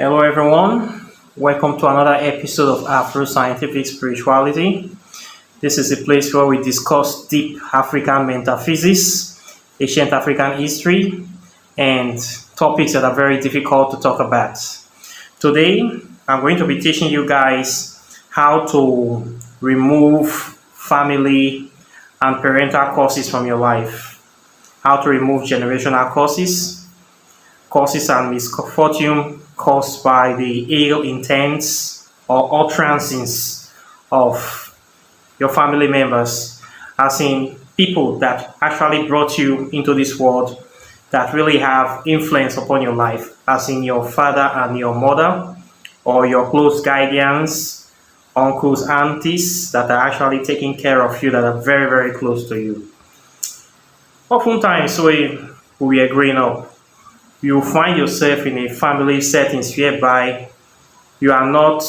Hello, everyone. Welcome to another episode of Afro-Scientific Spirituality. This is a place where we discuss deep African metaphysics, ancient African history, and topics that are very difficult to talk about. Today, I'm going to be teaching you guys how to remove family and parental curses from your life, how to remove generational curses and misfortune caused by the ill intents or utterances of your family members, as in people that actually brought you into this world that really have influence upon your life, as in your father and your mother, or your close guardians, uncles, aunties that are actually taking care of you, that are very, very close to you. Oftentimes, when we are growing up, you find yourself in a family settings whereby you are not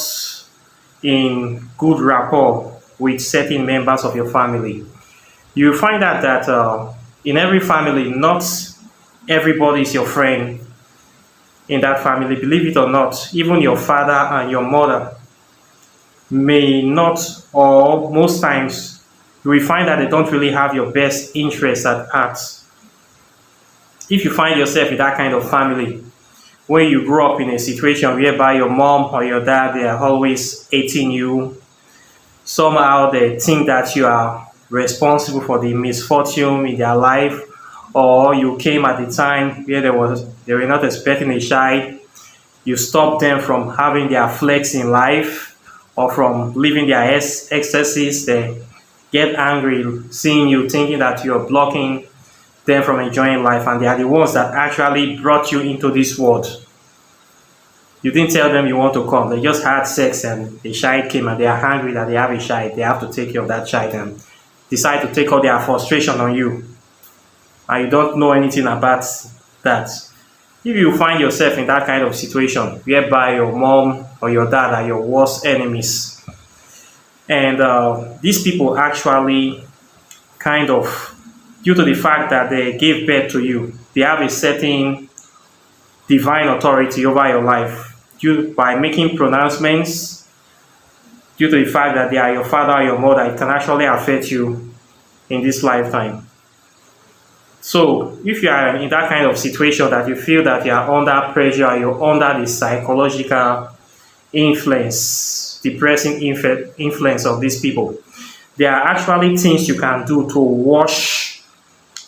in good rapport with certain members of your family. You find out that in every family, not everybody is your friend in that family. Believe it or not, even your father and your mother may not, or most times, you will find that they don't really have your best interests at heart. If you find yourself in that kind of family, when you grow up in a situation whereby your mom or your dad, they are always hating you, somehow they think that you are responsible for the misfortune in their life, or you came at the time where they were not expecting a child, you stop them from having their flex in life or from living their excesses. They get angry seeing you, thinking that you're blocking them from enjoying life, and they are the ones that actually brought you into this world. You didn't tell them you want to come. They just had sex and the child came, and they are angry that they have a child. They have to take care of that child and decide to take all their frustration on you, and you don't know anything about that. If you find yourself in that kind of situation whereby your mom or your dad are your worst enemies, and these people actually kind of, due to the fact that they gave birth to you, they have a certain divine authority over your life by making pronouncements. Due to the fact that they are your father or your mother, it can actually affect you in this lifetime. So if you are in that kind of situation that you feel that you are under pressure, you're under the psychological influence, depressing influence of these people, there are actually things you can do to wash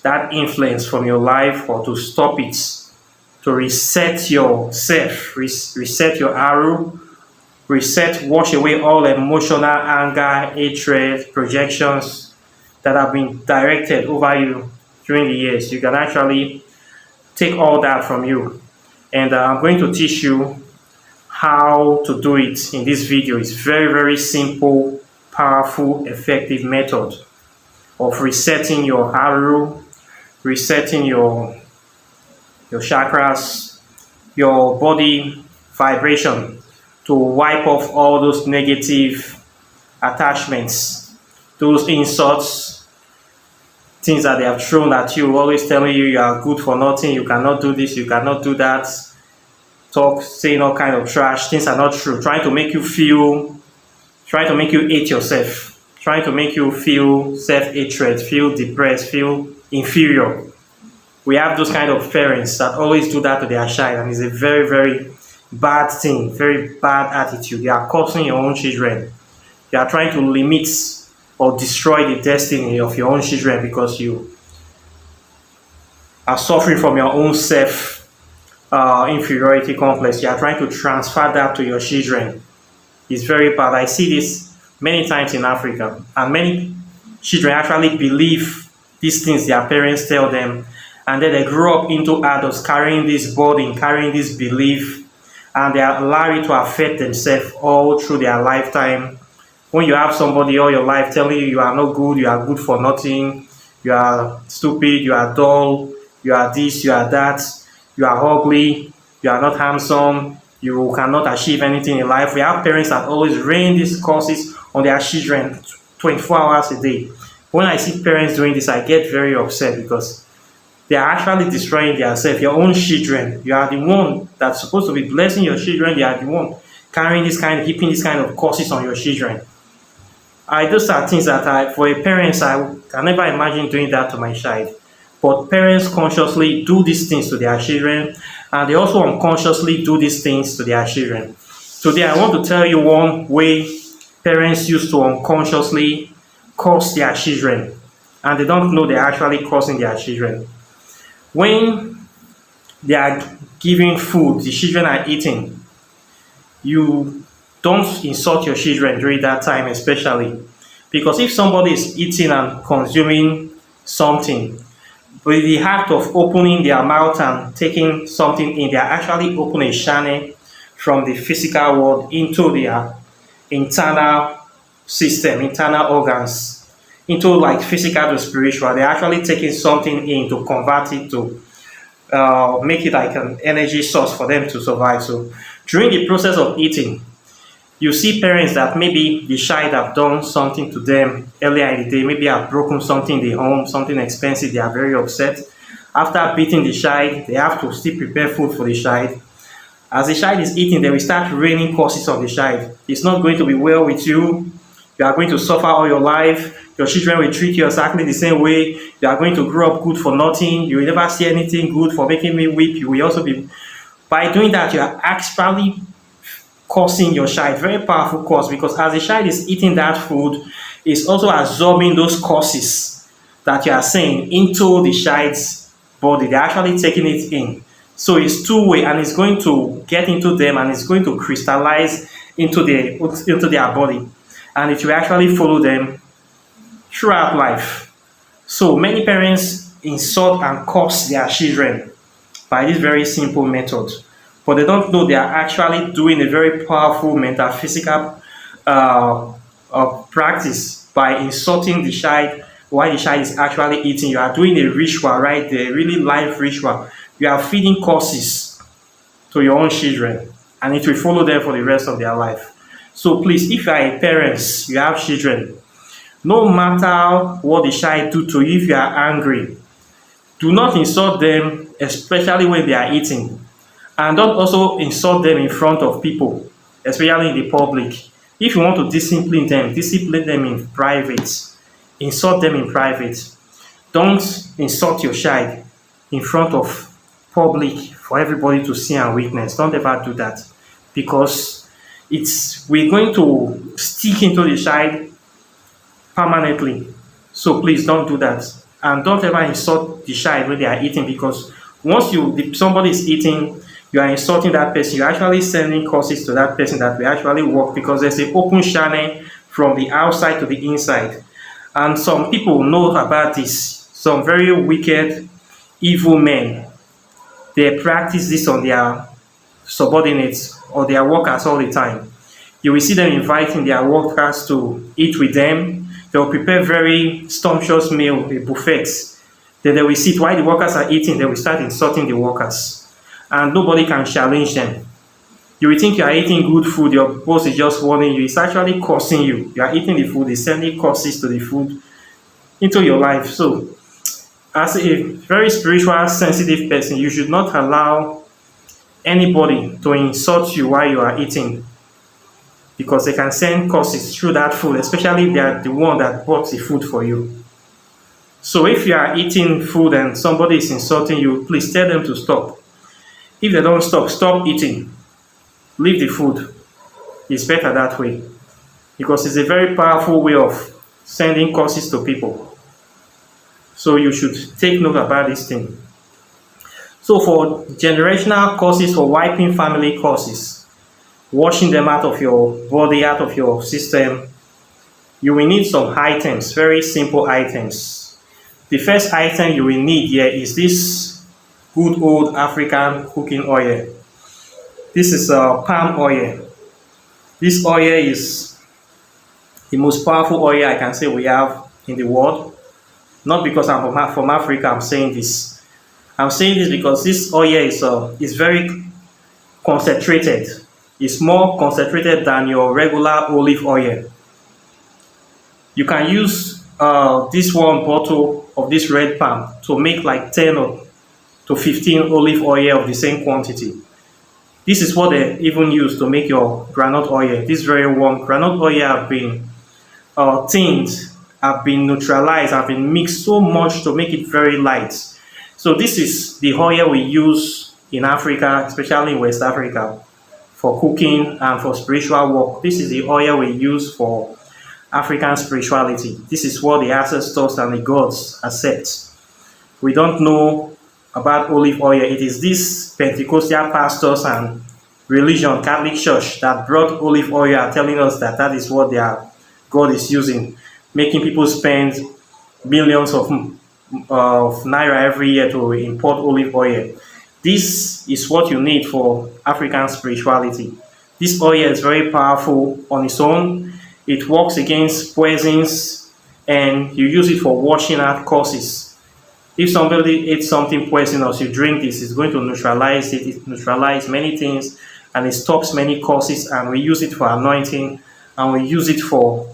that influence from your life, or to stop it, to reset yourself, reset your arrow, wash away all emotional anger, hatred, projections that have been directed over you during the years. You can actually take all that from you, and I'm going to teach you how to do it in this video. It's very, very simple, powerful, effective method of resetting your arrow, resetting your chakras, your body vibration, to wipe off all those negative attachments, those insults, things that they have thrown at you, always telling you you are good for nothing, you cannot do this, you cannot do that, saying all kind of trash. Things are not true, trying to make you hate yourself, trying to make you feel self-hatred, feel depressed, feel inferior. We have those kind of parents that always do that to their child, and it's a very, very bad thing, very bad attitude. You are cursing your own children. You are trying to limit or destroy the destiny of your own children because you are suffering from your own inferiority complex. You are trying to transfer that to your children. It's very bad. I see this many times in Africa, and many children actually believe these things their parents tell them, and then they grow up into adults carrying this burden, carrying this belief, and they allow it to affect themselves all through their lifetime. When you have somebody all your life telling you are not good, you are good for nothing, you are stupid, you are dull, you are this, you are that, you are ugly, you are not handsome, you cannot achieve anything in life. We have parents that always rain these curses on their children 24 hours a day. When I see parents doing this, I get very upset, because they are actually destroying themselves, your own children. You are the one that's supposed to be blessing your children. They are the one carrying this kind, keeping this kind of curses on your children. Those are things that for a parent, I can never imagine doing that to my child. But parents consciously do these things to their children, and they also unconsciously do these things to their children. Today, I want to tell you one way parents used to unconsciously curse their children, and they don't know they're actually cursing their children. When they are giving food, the children are eating, you don't insult your children during that time, especially because if somebody is eating and consuming something, with the act of opening their mouth and taking something in, they are actually opening a channel from the physical world into their internal system, internal organs, into like physical to spiritual. They're actually taking something in to convert it to make it like an energy source for them to survive. So during the process of eating, you see parents that maybe the child have done something to them earlier in the day, maybe have broken something in the home, something expensive, they are very upset. After beating the child, they have to still prepare food for the child. As the child is eating, they will start raining curses on the child. It's not going to be well with you. You are going to suffer all your life. Your children will treat you exactly the same way. You are going to grow up good for nothing. You will never see anything good for making me weep. You will also be, by doing that, you are actually cursing your child. Very powerful curse, because as the child is eating that food, it's also absorbing those curses that you are saying into the child's body. They're actually taking it in. So it's two-way, and it's going to get into them, and it's going to crystallize into their body, and it will actually follow them throughout life. So many parents insult and curse their children by this very simple method, but they don't know they are actually doing a very powerful metaphysical practice by insulting the child while the child is actually eating. You are doing a ritual right there, really live ritual. You are feeding curses to your own children, and it will follow them for the rest of their life. So please, if you are a parent, you have children, no matter what the child do to you, if you are angry, do not insult them, especially when they are eating. And don't also insult them in front of people, especially in the public. If you want to discipline them in private. Insult them in private. Don't insult your child in front of public for everybody to see and witness. Don't ever do that, because we're going to stick into the child permanently. So please don't do that, and don't ever insult the child when they are eating, because once somebody is eating, you are insulting that person. You're actually sending curses to that person that will actually work, because there's an open channel from the outside to the inside. And some people know about this. Some very wicked, evil men, they practice this on their subordinates or their workers all the time. You will see them inviting their workers to eat with them. They will prepare very sumptuous meal, buffets. Then they will sit while the workers are eating. They will start insulting the workers, and nobody can challenge them. You will think you are eating good food. Your boss is just warning you. It's actually cursing you. You are eating the food. It's sending curses to the food into your life. So, as a very spiritual, sensitive person, you should not allow anybody to insult you while you are eating, because they can send curses through that food, especially if they are the one that bought the food for you. So if you are eating food and somebody is insulting you, please tell them to stop. If they don't stop eating. Leave the food. It's better that way, because it's a very powerful way of sending curses to people. So you should take note about this thing. So for generational curses, for wiping family curses, washing them out of your body, out of your system, you will need some items, very simple items. The first item you will need here is this good old African cooking oil. This is palm oil. This oil is the most powerful oil I can say we have in the world. Not because I'm from Africa, I'm saying this. I'm saying this because this oil is very concentrated. It's more concentrated than your regular olive oil. You can use this one bottle of this red palm to make like 10 or to 15 olive oil of the same quantity. This is what they even use to make your groundnut oil. This very warm groundnut oil have been thinned, have been neutralized, have been mixed so much to make it very light. So this is the oil we use in Africa, especially in West Africa, for cooking and for spiritual work. This is the oil we use for African spirituality. This is what the ancestors and the gods accept. We don't know about olive oil. It is these Pentecostal pastors and religion, Catholic Church, that brought olive oil, telling us that that is what their God is using, making people spend millions of naira every year to import olive oil. This is what you need for African spirituality. This oil is very powerful on its own. It works against poisons, and you use it for washing out curses. If somebody ate something poisonous, you drink this, it's going to neutralize it. It neutralizes many things, and it stops many curses, and we use it for anointing, and we use it for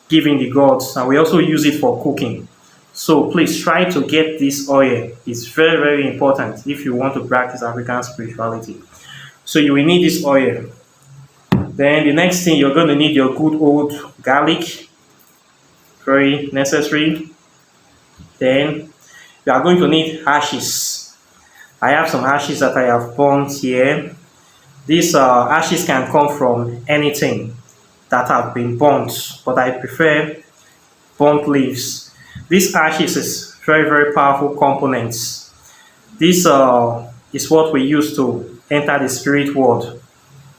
giving the gods, and we also use it for cooking. So please try to get this oil. It's very, very important if you want to practice African spirituality. So you will need this oil. Then the next thing, you're going to need your good old garlic. Very necessary. Then you are going to need ashes. I have some ashes that I have burnt here. These ashes can come from anything that have been burnt, but I prefer burnt leaves. These ashes is very, very powerful components. This is what we use to enter the spirit world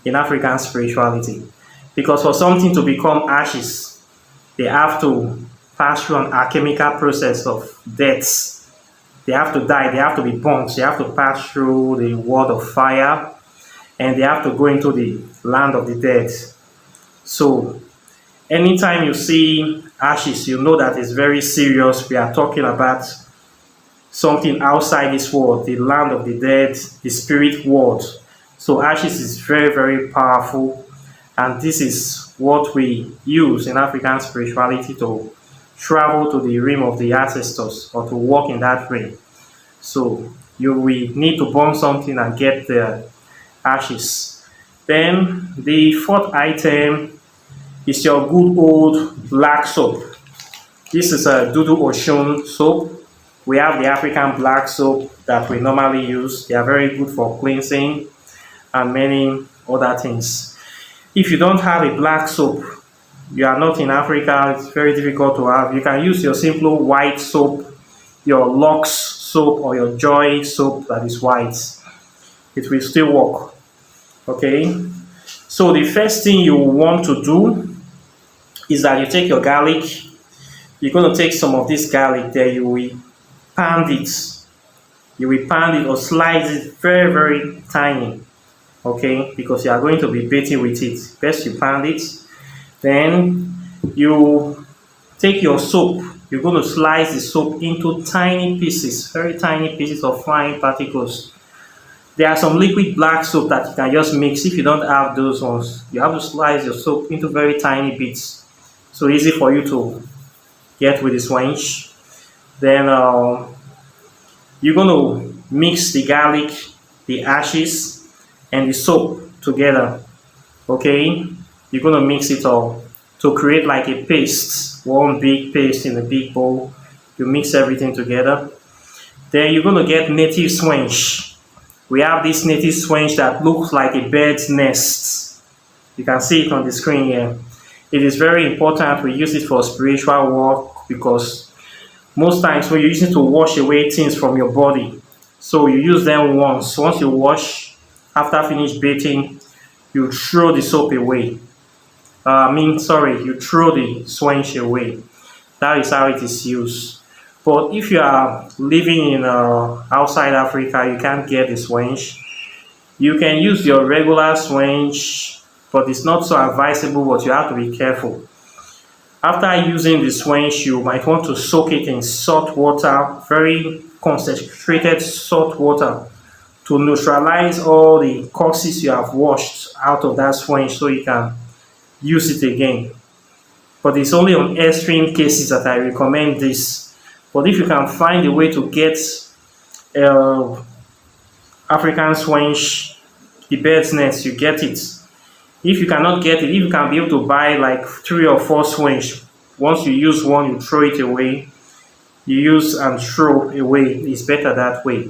in African spirituality. Because for something to become ashes, they have to pass through an alchemical process of death. They have to die, they have to be burnt, they have to pass through the world of fire, and they have to go into the land of the dead. So anytime you see ashes, you know that it's very serious. We are talking about something outside this world, the land of the dead, the spirit world. So ashes is very, very powerful, and this is what we use in African spirituality to travel to the realm of the ancestors, or to walk in that realm. So you will need to burn something and get the ashes. Then the fourth item is your good old black soap. This is a Dudu Oshun soap. We have the African black soap that we normally use. They are very good for cleansing and many other things. If you don't have a black soap, you are not in Africa, it's very difficult to have. You can use your simple white soap, your Lux soap, or your Joy soap that is white. It will still work. Okay? So the first thing you want to do is that you take your garlic. You're going to take some of this garlic there, you will pound it. You will pound it or slice it very, very tiny. Okay? Because you are going to be bathing with it. First you pound it. Then you take your soap. You're going to slice the soap into tiny pieces, very tiny pieces of fine particles. There are some liquid black soap that you can just mix. If you don't have those ones, you have to slice your soap into very tiny bits. So easy for you to get with the sponge. Then you're going to mix the garlic, the ashes, and the soap together. Okay? You're going to mix it all to create like a paste, one big paste in a big bowl. You mix everything together. Then you're going to get native sponge. We have this native sponge that looks like a bird's nest. You can see it on the screen here. It is very important we use it for spiritual work, because most times when you use it to wash away things from your body, so you use them once. Once you wash, after finish bathing, you throw the soap away. You throw the sponge away. That is how it is used. But if you are living in outside Africa, you can't get the sponge. You can use your regular sponge, but it's not so advisable, but you have to be careful. After using the sponge, you might want to soak it in salt water, very concentrated salt water, to neutralize all the curses you have washed out of that sponge, so you can use it again. But it's only on extreme cases that I recommend this. But if you can find a way to get African swange, the bird's nest, you get it. If you cannot get it, if you can be able to buy like 3 or 4 swange, once you use one, you throw it away. You use and throw away. It's better that way.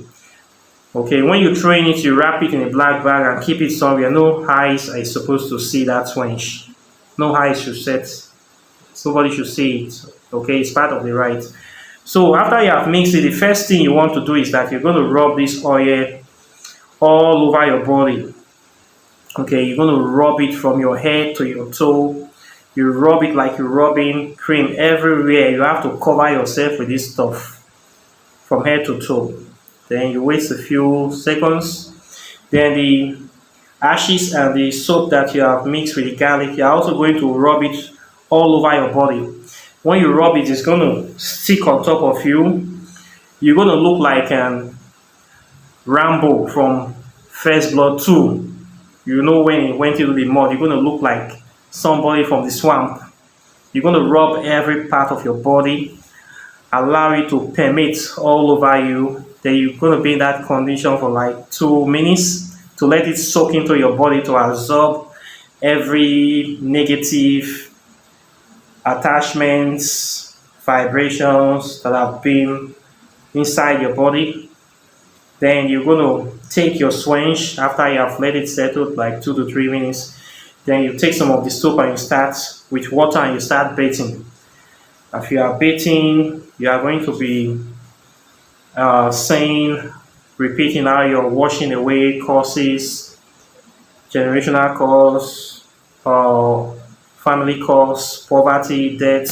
Okay, when you're throwing it, you wrap it in a black bag and keep it somewhere. No eyes are supposed to see that swange. No eyes should set. Somebody should see it. Okay, it's part of the rite. So after you have mixed it, the first thing you want to do is that you're going to rub this oil all over your body. Okay, you're going to rub it from your head to your toe. You rub it like you're rubbing cream everywhere. You have to cover yourself with this stuff from head to toe. Then you wait a few seconds. Then the ashes and the soap that you have mixed with the garlic, you're also going to rub it all over your body. When you rub it, it's going to stick on top of you. You're going to look like Rambo from First Blood 2. You know, when he went into the mud, you're going to look like somebody from the swamp. You're going to rub every part of your body, allow it to permeate all over you. Then you're going to be in that condition for like 2 minutes to let it soak into your body, to absorb every negative attachments, vibrations that have been inside your body. Then you're going to take your swange after you have let it settle like 2 to 3 minutes. Then you take some of the soap and you start with water and you start bathing. If you are bathing, you are going to be saying, repeating how you're washing away curses, generational curse, family curse, poverty, debt.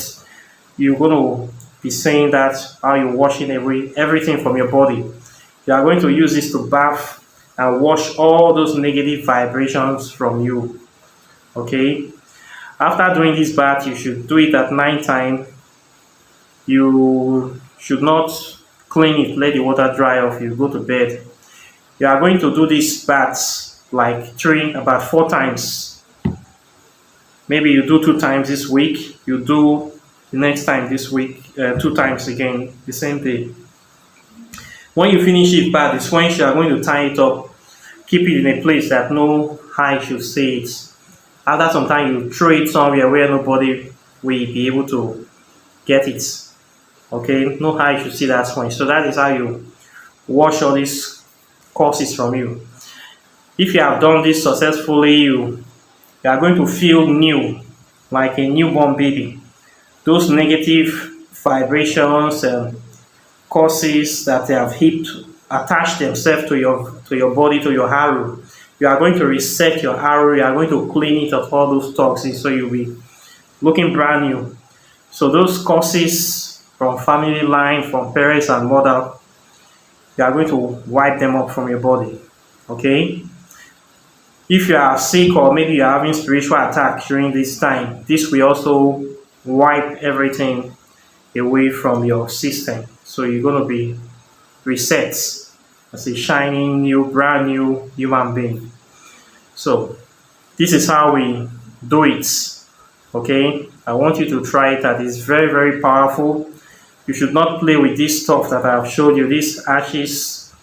You're going to be saying that how you're washing away everything from your body. You are going to use this to bath and wash all those negative vibrations from you. Okay? After doing this bath, you should do it at night time. You should not clean it, let the water dry off, you go to bed. You are going to do this bath like about 4 times. Maybe you do 2 times this week, you do the next time this week, 2 times again, the same day. When you finish it bath, the swange, you are going to tie it up, keep it in a place that no eye should see it. After some time, you throw it somewhere where nobody will be able to get it. Okay, no eye should see that swange. So that is how you wash all these curses from you. If you have done this successfully, you are going to feel new, like a newborn baby. Those negative vibrations and curses that they have attached themselves to your body, to your arrow. You are going to reset your arrow. You are going to clean it of all those toxins, so you'll be looking brand new. So those curses from family line, from parents and mother, you are going to wipe them up from your body. Okay? If you are sick or maybe you are having spiritual attack during this time, this will also wipe everything away from your system. So you're going to be reset as a shining new, brand new human being. So this is how we do it. Okay? I want you to try it. That is very, very powerful. You should not play with this stuff that I have showed you. This ashes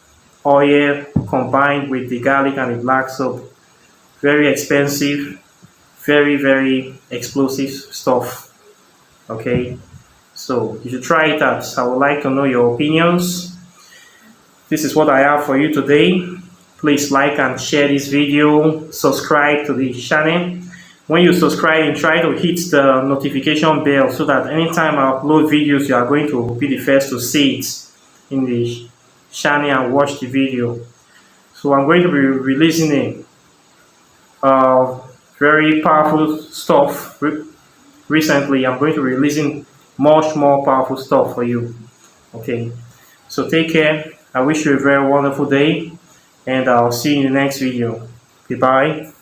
oil combined with the garlic and the black soap. Very expensive, very, very explosive stuff. Okay, so you should try it out. I would like to know your opinions. This is what I have for you today. Please like and share this video. Subscribe to the channel. When you subscribe, try to hit the notification bell so that anytime I upload videos, you are going to be the first to see it in the channel and watch the video. So I'm going to be releasing very powerful stuff. Recently, I'm going to be releasing much more powerful stuff for you. Okay, so take care. I wish you a very wonderful day, and I'll see you in the next video. Goodbye.